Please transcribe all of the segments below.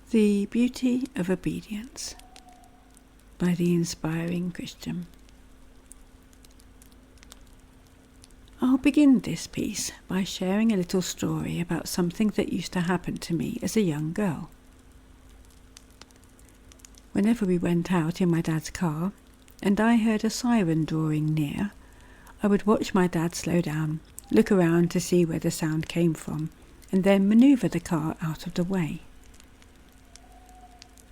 The Beauty of Obedience by the Inspiring Christian. I'll begin this piece by sharing a little story about something that used to happen to me as a young girl. Whenever we went out in my dad's car and I heard a siren drawing near, I would watch my dad slow down, look around to see where the sound came from, and then manoeuvre the car out of the way.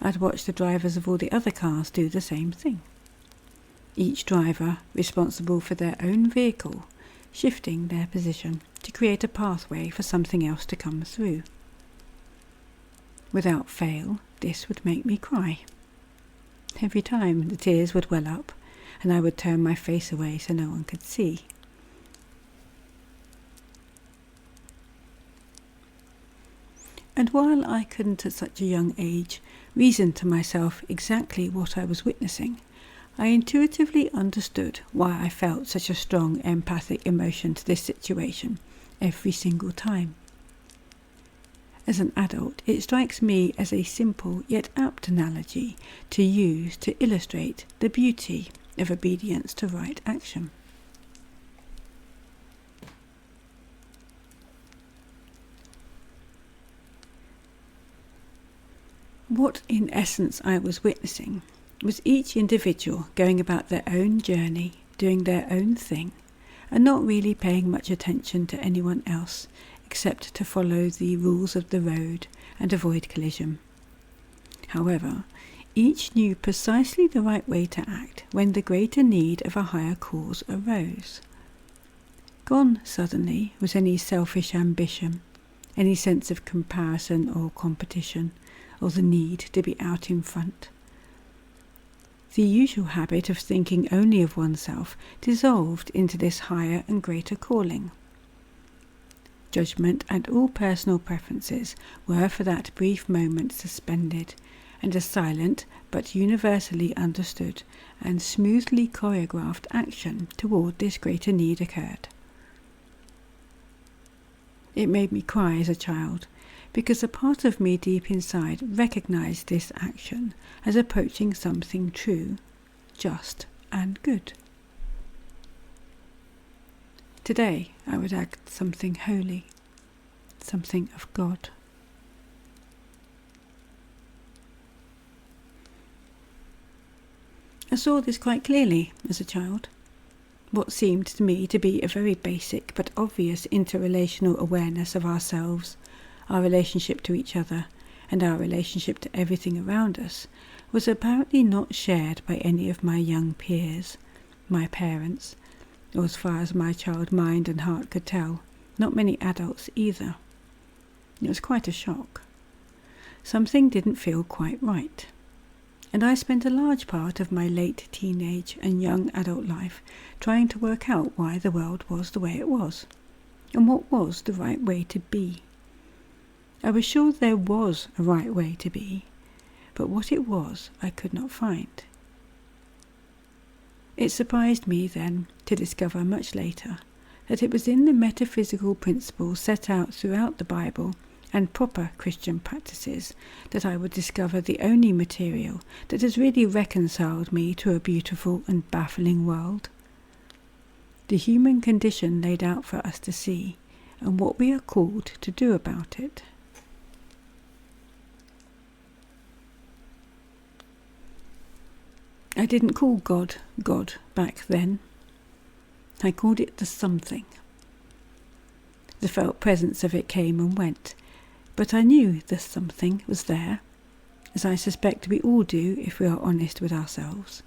I'd watch the drivers of all the other cars do the same thing. Each driver responsible for their own vehicle, shifting their position to create a pathway for something else to come through. Without fail, this would make me cry. Every time the tears would well up, and I would turn my face away so no one could see. And while I couldn't at such a young age reason to myself exactly what I was witnessing, I intuitively understood why I felt such a strong empathic emotion to this situation every single time. As an adult, it strikes me as a simple yet apt analogy to use to illustrate the beauty of obedience to right action. What in essence I was witnessing was each individual going about their own journey, doing their own thing, and not really paying much attention to anyone else except to follow the rules of the road and avoid collision. However, each knew precisely the right way to act when the greater need of a higher cause arose. Gone suddenly was any selfish ambition, any sense of comparison or competition, or the need to be out in front. The usual habit of thinking only of oneself dissolved into this higher and greater calling. Judgment and all personal preferences were for that brief moment suspended, and a silent but universally understood and smoothly choreographed action toward this greater need occurred. It made me cry as a child, because a part of me deep inside recognized this action as approaching something true, just, and good. Today I would act something holy, something of God. I saw this quite clearly as a child. What seemed to me to be a very basic but obvious interrelational awareness of ourselves, our relationship to each other, and our relationship to everything around us, was apparently not shared by any of my young peers, my parents, or as far as my child mind and heart could tell, not many adults either. It was quite a shock. Something didn't feel quite right. And I spent a large part of my late teenage and young adult life trying to work out why the world was the way it was, and what was the right way to be. I was sure there was a right way to be, but what it was I could not find. It surprised me then to discover much later that it was in the metaphysical principles set out throughout the Bible and proper Christian practices that I would discover the only material that has really reconciled me to a beautiful and baffling world. The human condition laid out for us to see, and what we are called to do about it. I didn't call God God back then. I called it the something. The felt presence of it came and went, but I knew the something was there, as I suspect we all do if we are honest with ourselves.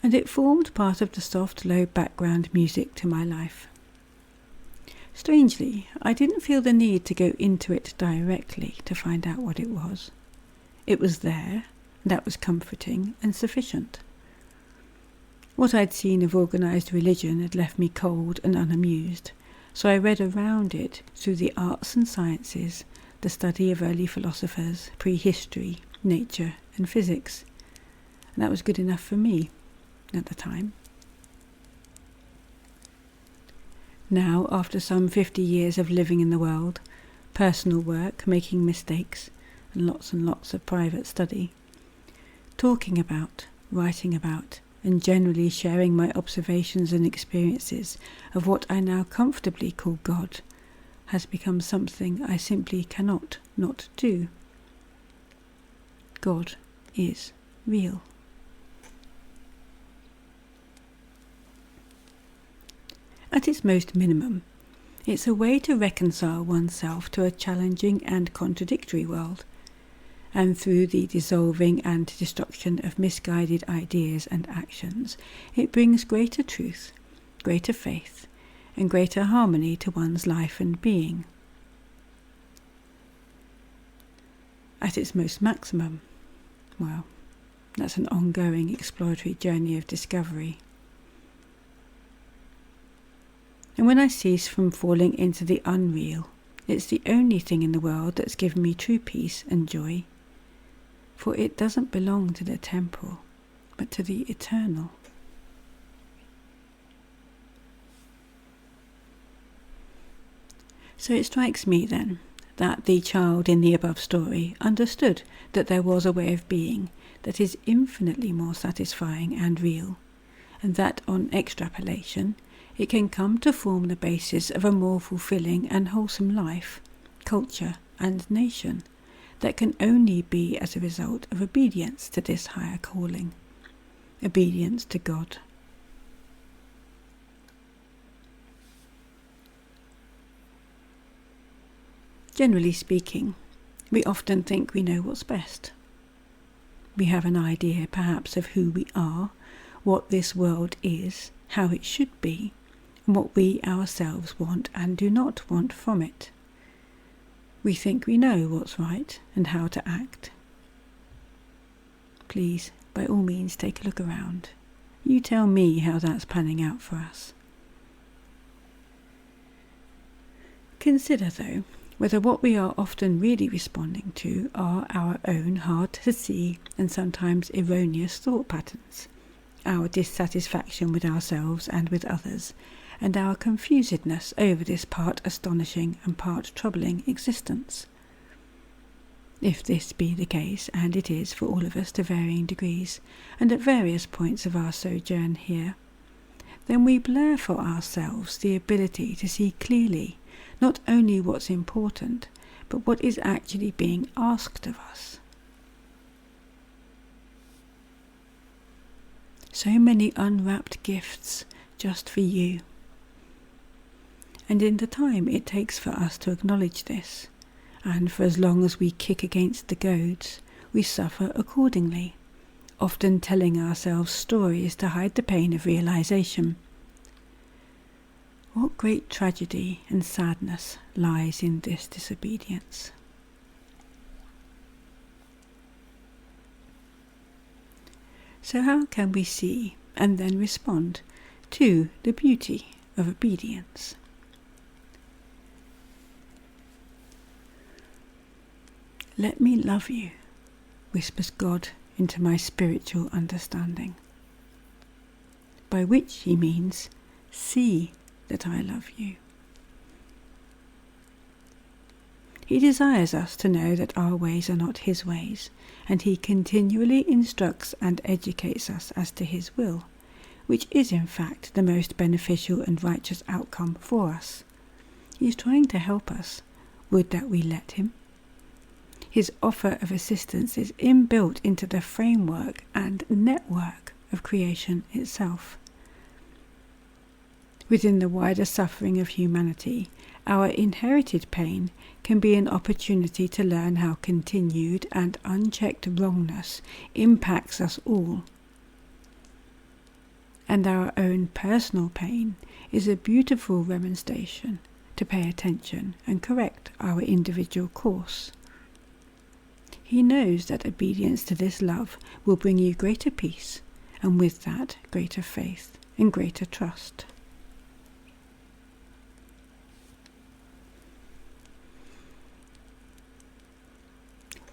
And it formed part of the soft, low background music to my life. Strangely, I didn't feel the need to go into it directly to find out what it was. It was there. That was comforting and sufficient. What I'd seen of organised religion had left me cold and unamused, so I read around it through the arts and sciences, the study of early philosophers, prehistory, nature and physics. And that was good enough for me at the time. Now, after some 50 years of living in the world, personal work, making mistakes, and lots of private study, talking about, writing about, and generally sharing my observations and experiences of what I now comfortably call God has become something I simply cannot not do. God is real. At its most minimum, it's a way to reconcile oneself to a challenging and contradictory world, and through the dissolving and destruction of misguided ideas and actions, it brings greater truth, greater faith, and greater harmony to one's life and being. At its most maximum, well, that's an ongoing exploratory journey of discovery. And when I cease from falling into the unreal, it's the only thing in the world that's given me true peace and joy, for it doesn't belong to the temporal, but to the eternal. So it strikes me then that the child in the above story understood that there was a way of being that is infinitely more satisfying and real, and that on extrapolation it can come to form the basis of a more fulfilling and wholesome life, culture and nation that can only be as a result of obedience to this higher calling, obedience to God. Generally speaking, we often think we know what's best. We have an idea perhaps of who we are, what this world is, how it should be, and what we ourselves want and do not want from it. We think we know what's right and how to act. Please, by all means, take a look around. You tell me how that's panning out for us. Consider, though, whether what we are often really responding to are our own hard-to-see and sometimes erroneous thought patterns, our dissatisfaction with ourselves and with others, and our confusedness over this part astonishing and part troubling existence. If this be the case, and it is for all of us to varying degrees, and at various points of our sojourn here, then we blur for ourselves the ability to see clearly not only what's important, but what is actually being asked of us. So many unwrapped gifts just for you. And in the time it takes for us to acknowledge this, and for as long as we kick against the goads, we suffer accordingly, often telling ourselves stories to hide the pain of realization. What great tragedy and sadness lies in this disobedience. So how can we see and then respond to the beauty of obedience? Let me love you, whispers God into my spiritual understanding, by which he means, see that I love you. He desires us to know that our ways are not his ways, and he continually instructs and educates us as to his will, which is in fact the most beneficial and righteous outcome for us. He is trying to help us. Would that we let him? His offer of assistance is inbuilt into the framework and network of creation itself. Within the wider suffering of humanity, our inherited pain can be an opportunity to learn how continued and unchecked wrongness impacts us all. And our own personal pain is a beautiful remonstration to pay attention and correct our individual course. He knows that obedience to this love will bring you greater peace, and with that greater faith and greater trust.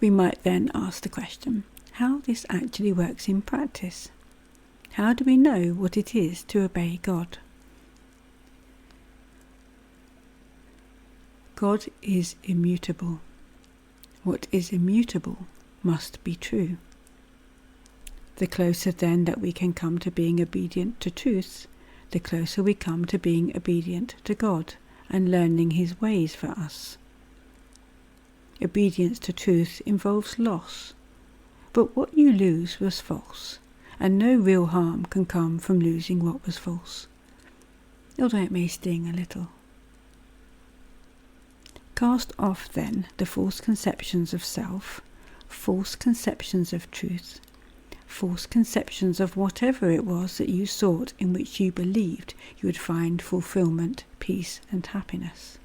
We might then ask the question, how this actually works in practice. How do we know what it is to obey God? God is immutable, What is immutable must be true. The closer then that we can come to being obedient to truth, the closer we come to being obedient to God and learning His ways for us. Obedience to truth involves loss, but what you lose was false, and no real harm can come from losing what was false, although it may sting a little. Cast off then the false conceptions of self, false conceptions of truth, false conceptions of whatever it was that you sought in which you believed you would find fulfillment, peace and happiness.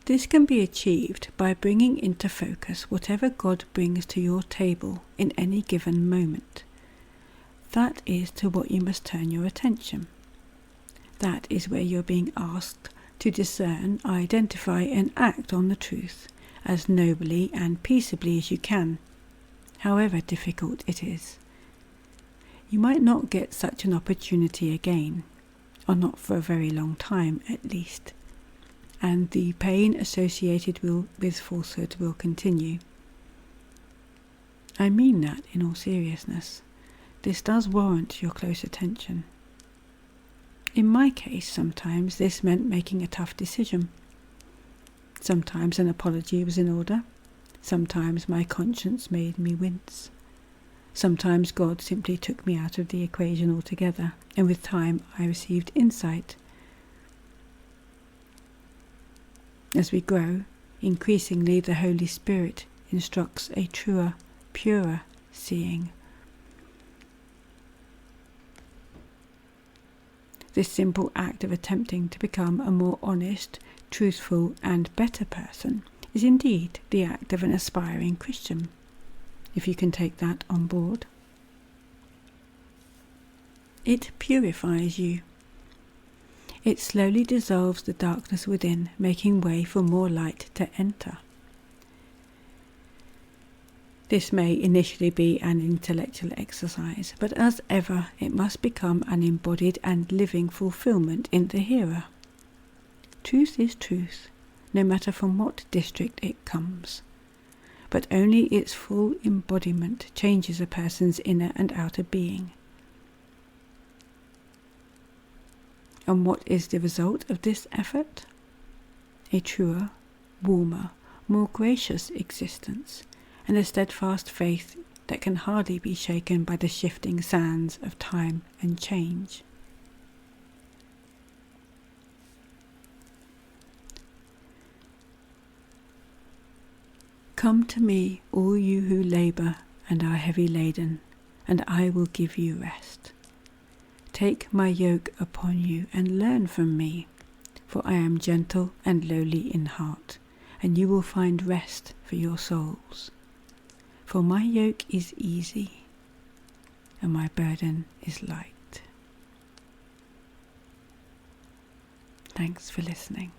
This can be achieved by bringing into focus whatever God brings to your table in any given moment. That is to what you must turn your attention. That is where you're being asked to discern, identify and act on the truth as nobly and peaceably as you can, however difficult it is. You might not get such an opportunity again, or not for a very long time at least, and the pain associated with falsehood will continue. I mean that in all seriousness. This does warrant your close attention. In my case, sometimes this meant making a tough decision. Sometimes an apology was in order. Sometimes my conscience made me wince. Sometimes God simply took me out of the equation altogether, and with time I received insight. As we grow, increasingly the Holy Spirit instructs a truer, purer seeing. This simple act of attempting to become a more honest, truthful and better person is indeed the act of an aspiring Christian, if you can take that on board. It purifies you. It slowly dissolves the darkness within, making way for more light to enter. This may initially be an intellectual exercise, but as ever it must become an embodied and living fulfillment in the hearer. Truth is truth, no matter from what district it comes, but only its full embodiment changes a person's inner and outer being. And what is the result of this effort? A truer, warmer, more gracious existence, and a steadfast faith that can hardly be shaken by the shifting sands of time and change. Come to me, all you who labour and are heavy laden, and I will give you rest. Take my yoke upon you and learn from me, for I am gentle and lowly in heart, and you will find rest for your souls. For my yoke is easy, and my burden is light. Thanks for listening.